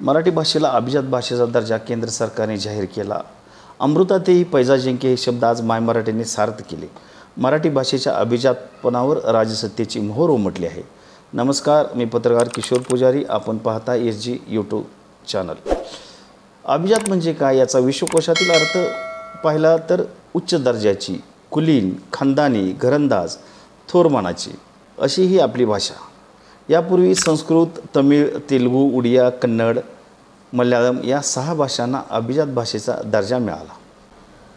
मराठी भाषेला अभिजात भाषेचा दर्जा केंद्र सरकारने जाहीर केला। अमृतातेही पैजा जिंके हे शब्द आज माय मराठीने सार्थ केले। मराठी भाषेच्या अभिजातपणावर राजसत्तेची मोहर उमटली आहे। नमस्कार, मी पत्रकार किशोर पुजारी, आपण पाहता SG यूट्यूब चॅनल। अभिजात म्हणजे काय याचा विश्वकोशातील अर्थ पाहिला तर उच्च दर्जाची, कुलीन, खानदानी, घरंदाज, थोरमानाची अशी ही आपली भाषा। यापूर्वी संस्कृत, तमिळ, तेलुगू, उडिया, कन्नड, मल्याळम या 6 भाषांना अभिजात भाषेचा दर्जा मिळाला।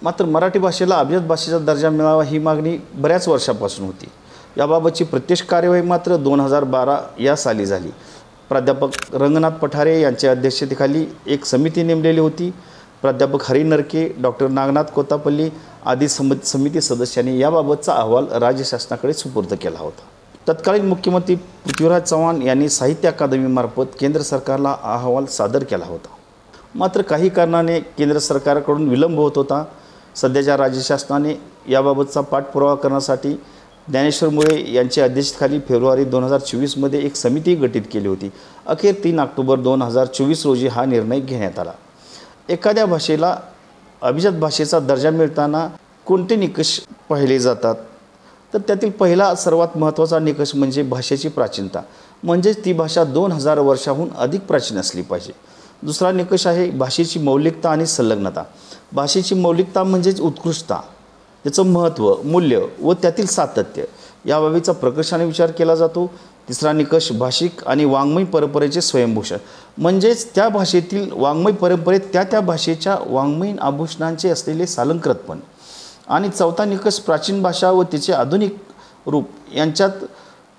मात्र मराठी भाषेला अभिजात भाषेचा दर्जा मिळावा ही मागणी बऱ्याच वर्षापासून होती। याबाबतची प्रत्यक्ष कार्यवाही मात्र 2012 या साली झाली। प्राध्यापक रंगनाथ पठारे यांच्या अध्यक्षतेखाली एक समिती नेमलेली होती। प्राध्यापक हरी नरके, डॉक्टर नागनाथ कोतापल्ली आदी समिती सदस्यांनी याबाबतचा अहवाल राज्य शासनाकडे सुपूर्द केला होता। तत्कालीन मुख्यमंत्री पृथ्वीराज चव्हाण यांनी साहित्य अकादमीमार्फत केंद्र सरकारला अहवाल सादर केला होता। मात्र काही कारणाने केंद्र सरकारकडून विलंब होत होता। सध्याच्या राज्य शासनाने याबाबतचा पाठपुरावा करण्यासाठी ज्ञानेश्वर मुळे यांच्या अध्यक्षतेखाली फेब्रुवारी 2024 मध्ये एक समिती गठीत केली होती। अखेर 3 ऑक्टोबर 2024 रोजी हा निर्णय घेण्यात आला। एखाद्या भाषेला अभिजात भाषेचा दर्जा मिळताना कोणते निकष पाहिले जातात तर त्यातील पहिला सर्वात महत्त्वाचा निकष म्हणजे भाषेची प्राचीनता, म्हणजेच ती भाषा 2000 वर्षाहून अधिक प्राचीन असली पाहिजे। दुसरा निकष आहे भाषेची मौलिकता आणि संलग्नता। भाषेची मौलिकता म्हणजेच उत्कृष्टता, त्याचं महत्त्व, मूल्य व त्यातील सातत्य या बाबीचा प्रकर्षाने विचार केला जातो। तिसरा निकष भाषिक आणि वाङ्मय परंपरेचे स्वयंभूषण, म्हणजेच त्या भाषेतील वाङ्मय परंपरेत त्या भाषेच्या वाङ्मयीन आभूषणांचे असलेले सालंकृतपण। आणि चौथा निकष प्राचीन भाषा व तिचे आधुनिक रूप यांच्यात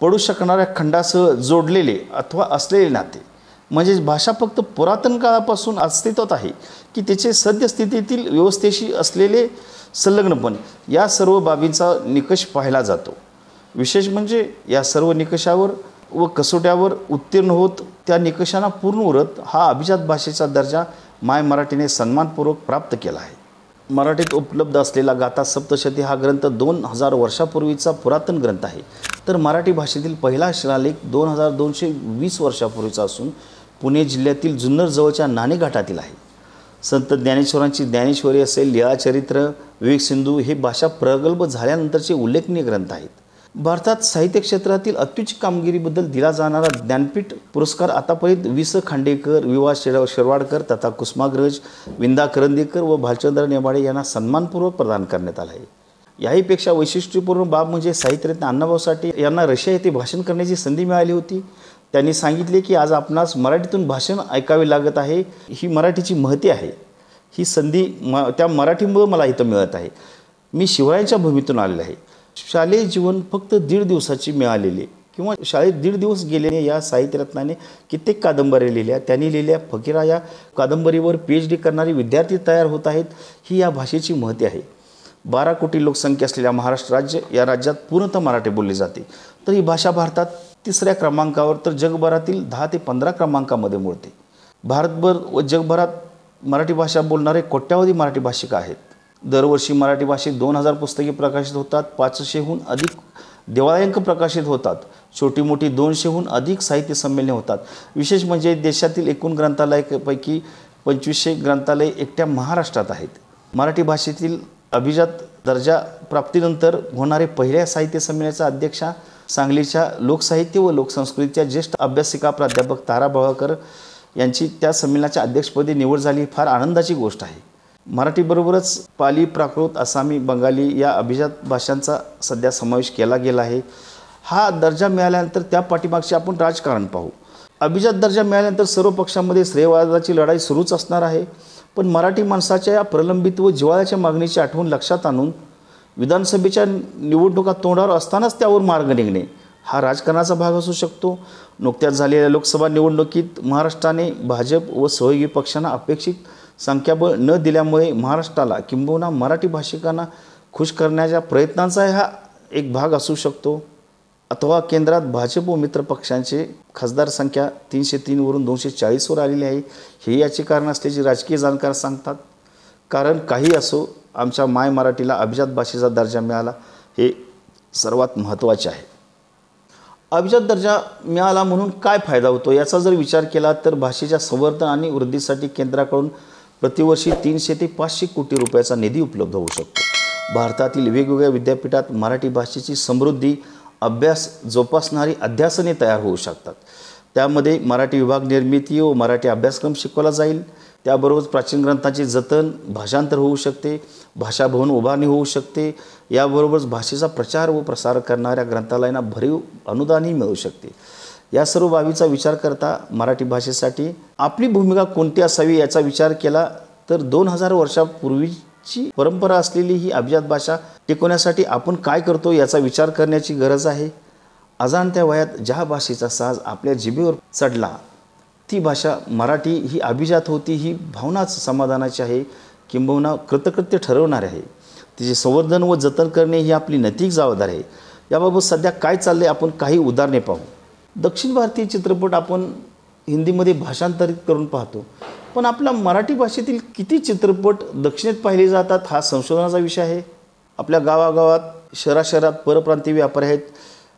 पडू शकणाऱ्या खंडासह जोडलेले अथवा असलेले नाते, म्हणजेच भाषा फक्त पुरातन काळापासून अस्तित्वात आहे की त्याचे सद्यस्थितीतील व्यवस्थेशी असलेले संलग्नपण, या सर्व बाबींचा निकष पाहिला जातो। विशेष म्हणजे या सर्व निकषावर व कसोट्यावर उत्तीर्ण होत त्या निकषांना पूर्ण उरत हा अभिजात भाषेचा दर्जा माय मराठीने सन्मानपूर्वक प्राप्त केला आहे। मराठीत उपलब्ध असलेला गाथा सप्तशती हा ग्रंथ 2000 वर्षापूर्वीचा पुरातन ग्रंथ आहे, तर मराठी भाषेतील पहिला शिलालेख 2220 वर्षापूर्वीचा असून पुणे जिल्ह्यातील जुन्नर जवळच्या नाणेघाटातील आहे। संत ज्ञानेश्वरांची ज्ञानेश्वरी असेल, लीळाचरित्र, विवेकसिंधू हे भाषा प्रगल्भ झाल्यानंतरचे उल्लेखनीय ग्रंथ आहेत। भारतात साहित्य क्षेत्रातील अत्युच्च कामगिरीबद्दल दिला जाणारा ज्ञानपीठ पुरस्कार आतापर्यंत वि.स. खांडेकर, वि.वा. शिरवाडकर तथा कुसुमाग्रज, विंदा करंदीकर व भालचंद्र नेमाडे यांना सन्मानपूर्वक प्रदान करण्यात आला आहे। याहीपेक्षा वैशिष्ट्यपूर्ण बाब म्हणजे साहित्यरत्न अण्णाभाऊ साठे यांना रशिया येथे भाषण करण्याची संधी मिळाली होती। त्यांनी सांगितले की आज आपणास मराठीतून भाषण ऐकावे लागत आहे, ही मराठीची महती आहे। ही संधी त्या मराठीमुळे मला इथं मिळत आहे। मी शिवरायांच्या भूमीतून आलेलो आहे। शालेय जीवन फक्त 1.5 दिवसाची मिळालेले किंवा शाळेत 1.5 दिवस गेलेले या साहित्यरत्नाने कित्येक कादंबऱ्या लिहिल्या। त्यांनी लिहिल्या फकीरा या कादंबरीवर PhD करणारे विद्यार्थी तयार होत आहेत। ही या भाषेची महती आहे। 12 कोटी लोकसंख्या असलेल्या महाराष्ट्र राज्य या राज्यात पूर्णतः मराठी बोलली जाते, तर ही भाषा भारतात 3ऱ्या क्रमांकावर तर जगभरातील 10 ते 15 क्रमांकामध्ये मोडते। भारतभर व जगभरात मराठी भाषा बोलणारे कोट्यावधी मराठी भाषिक आहेत। दरवर्षी मराठी भाषेत 2000 पुस्तके प्रकाशित होतात, 500हून अधिक देवाळ्यांक प्रकाशित होतात, छोटी मोठी 200हून अधिक साहित्य संमेलने होतात। विशेष म्हणजे देशातील एकूण ग्रंथालयापैकी 2500 ग्रंथालय एकट्या महाराष्ट्रात आहेत। मराठी भाषेतील अभिजात दर्जा प्राप्तीनंतर होणारे पहिल्या साहित्य संमेलनाच्या अध्यक्षा सांगलीच्या लोकसाहित्य व लोकसंस्कृतीच्या ज्येष्ठ अभ्यासिका प्राध्यापक तारा बळावकर यांची त्या संमेलनाच्या अध्यक्षपदी निवड झाली, ही फार आनंदाची गोष्ट आहे। मराठीबरोबरच पाली, प्राकृत, आसामी, बंगाली या अभिजात भाषांचा सध्या समावेश केला गेला आहे। हा दर्जा मिळाल्यानंतर त्या पाठीमागचे आपण राजकारण पाहू। अभिजात दर्जा मिळाल्यानंतर सर्व पक्षांमध्ये श्रेयवादाची लढाई सुरूच असणार आहे, पण मराठी माणसाच्या या प्रलंबित व जिव्हाळ्याच्या मागणीची आठवण लक्षात आणून विधानसभेच्या निवडणुका तोंडावर असतानाच त्यावर मार्ग निघणे हा राजकारणाचा भाग असू शकतो। नुकत्याच झालेल्या लोकसभा निवडणुकीत महाराष्ट्राने भाजप व सहयोगी पक्षांना अपेक्षित संख्याबळ न दिल्यामुळे महाराष्ट्राला किंबहुना मराठी भाषिकांना खुश करण्याच्या प्रयत्नांचा हा एक भाग असू शकतो। अथवा केंद्रात भाजप व मित्र पक्षांचे खासदार संख्या 303 वरून 240 वर आलेली आहे, हे याचे कारण असल्याचे राजकीय जाणकार सांगतात। कारण काही असो, आमच्या माय मराठीला अभिजात भाषेचा दर्जा मिळाला हे सर्वात महत्त्वाचे आहे। अभिजात दर्जा मिळाला म्हणून काय फायदा होतो याचा जर विचार केला तर भाषेच्या संवर्धन आणि वृद्धीसाठी केंद्राकडून प्रतिवर्षी 300 ते 500 कोटी रुपयाचा निधी उपलब्ध होऊ शकतो। भारतातील वेगवेगळ्या विद्यापीठात मराठी भाषेची समृद्धी अभ्यास जोपासणारी अध्यासने तयार होऊ शकतात। त्यामध्ये मराठी विभाग निर्मिती व मराठी अभ्यासक्रम शिकवला जाईल। त्याबरोबरच प्राचीन ग्रंथांचे जतन भाषांतर होऊ शकते, भाषा भवन उभारणी होऊ शकते। याबरोबरच भाषेचा प्रचार व प्रसार करणाऱ्या ग्रंथालयांना भरीव अनुदानही मिळू शकते। या सर्व बाबीचा विचार करता मराठी भाषेसाठी आपली भूमिका कोणती असावी याचा विचार केला तर 2000 वर्षापूर्वीची परंपरा असलेली ही अभिजात भाषा टिकवण्यासाठी आपण काय करतो याचा विचार करण्याची गरज आहे। अजाणत्या वयात ज्या भाषेचा साज आपल्या जिभेवर चढला ती भाषा मराठी ही अभिजात होती, ही भावनाच समाधानाची आहे, किंबहुना कृतकृत्य ठरवणारी आहे। तिचे संवर्धन व जतन करणे ही आपली नैतिक जबाबदारी आहे। याबाबत सध्या काय चालले आपण काही उदाहरणे पाहू। दक्षिण भारतीय चित्रपट आपण हिंदीमध्ये भाषांतरित करून पाहतो, पण आपल्या मराठी भाषेतील किती चित्रपट दक्षिणेत पाहिले जातात हा संशोधनाचा विषय आहे। आपल्या गावागावात शहरात परप्रांतीय व्यापारी आहेत,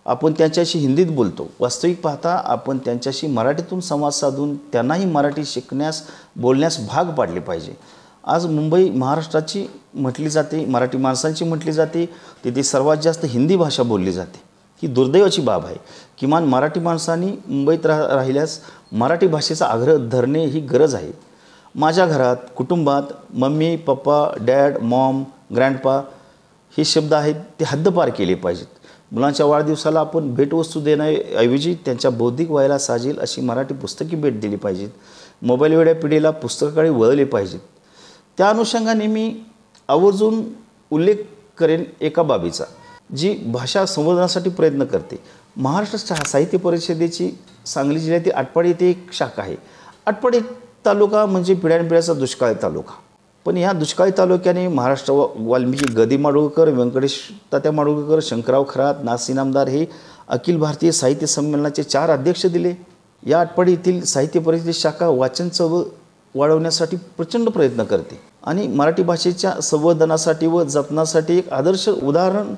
आपण त्यांच्याशी हिंदीत बोलतो। वास्तविक पाहता आपण त्यांच्याशी मराठीतून संवाद साधून त्यांनाही मराठी शिकण्यास बोलण्यास भाग पाडले पाहिजे। आज मुंबई महाराष्ट्राची म्हटली जाते, मराठी माणसांची म्हटली जाते, तिथे सर्वात जास्त हिंदी भाषा बोलली जाते। ही दुर्दैवाची बाब आहे। किमान मराठी माणसांनी मुंबईत राहिल्यास मराठी भाषेचा आग्रह धरणे ही गरज आहे। माझ्या घरात कुटुंबात mummy papa dad Maugham grandpa हे शब्द आहेत ते हद्दपार केले पाहिजेत। मुलांच्या वाढदिवसाला आपण भेटवस्तू देण्याऐवजी त्यांच्या बौद्धिक वयाला साजेल अशी मराठी पुस्तके भेट दिली पाहिजेत। मोबाईल वेड्या पिढीला पुस्तकाकडे वळले पाहिजेत। त्या अनुषंगाने मी आवर्जून उल्लेख करेन एका बाबीचा जी भाषा संवर्धनासाठी प्रयत्न करते। महाराष्ट्र साहित्य परिषदेची सांगली जिल्ह्यातील आटपाडी येथे एक शाखा आहे। आटपाडी तालुका म्हणजे पिढ्यानपिढ्याचा दुष्काळी तालुका, पण या दुष्काळी तालुक्याने महाराष्ट्र वाल्मिकी गदी माडगूळकर, व्यंकटेश तात्या माडगूळकर, शंकरराव खरात, नाथ इनामदार हे अखिल भारतीय साहित्य संमेलनाचे 4 अध्यक्ष दिले। या आटपाडी येथील साहित्य परिषद शाखा वाचन चळवळ वाढवण्यासाठी प्रचंड प्रयत्न करते आणि मराठी भाषेच्या संवर्धनासाठी व जपण्यासाठी एक आदर्श उदाहरण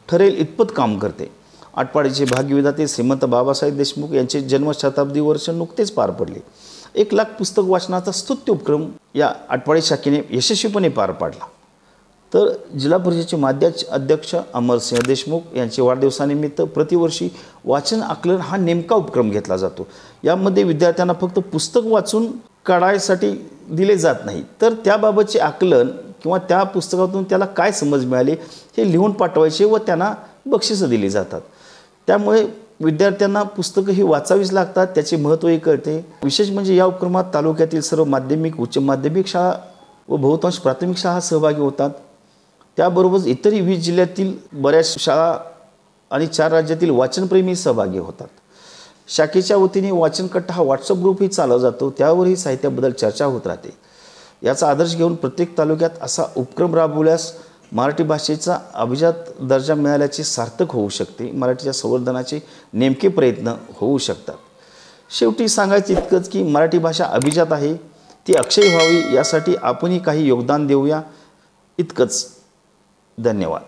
ठरेल इतपत काम करते। आटपाडीचे भाग्यविधाते श्रीमंत बाबासाहेब देशमुख यांचे जन्मशताब्दी वर्ष नुकतेच पार पडले। 1 लाख पुस्तक वाचनाचा स्तुत्य उपक्रम या आटपाडी शाखेने यशस्वीपणे पार पाडला। तर जिल्हा परिषदेचे माजी अध्यक्ष अमरसिंह देशमुख यांच्या वाढदिवसानिमित्त प्रतिवर्षी वाचन आकलन हा नेमका उपक्रम घेतला जातो। यामध्ये विद्यार्थ्यांना फक्त पुस्तक वाचून काढायसाठी दिले जात नाही, तर त्याबाबतचे आकलन किंवा त्या पुस्तकातून त्याला काय समज मिळाली हे लिहून पाठवायचे व त्यांना बक्षिसं दिली जातात। त्यामुळे विद्यार्थ्यांना पुस्तकं ही वाचावीच लागतात, त्याचे महत्त्वही कळते। विशेष म्हणजे या उपक्रमात तालुक्यातील सर्व माध्यमिक उच्च माध्यमिक शाळा व बहुतांश प्राथमिक शाळा सहभागी होतात। त्याबरोबरच इतरही 20 जिल्ह्यातील बऱ्याच शाळा आणि 4 राज्यातील वाचनप्रेमी सहभागी होतात। शाखेच्या वतीने वाचनकट्टा हा व्हॉट्सअप ग्रुपही चालवला जातो, त्यावरही साहित्याबद्दल चर्चा होत राहते। याचा आदर्श घेऊन प्रत्येक तालुक्यात असा उपक्रम राबवल्यास मराठी भाषेचा अभिजात दर्जा मिळाल्याचे सार्थक होऊ शकते। मराठीच्या संवर्धनाचे नेमके प्रयत्न होऊ शकतात। शेवटी सांगायचं इतकंच की मराठी भाषा अभिजात आहे, ती अक्षय व्हावी यासाठी आपणही काही योगदान देऊया। इतकंच। धन्यवाद।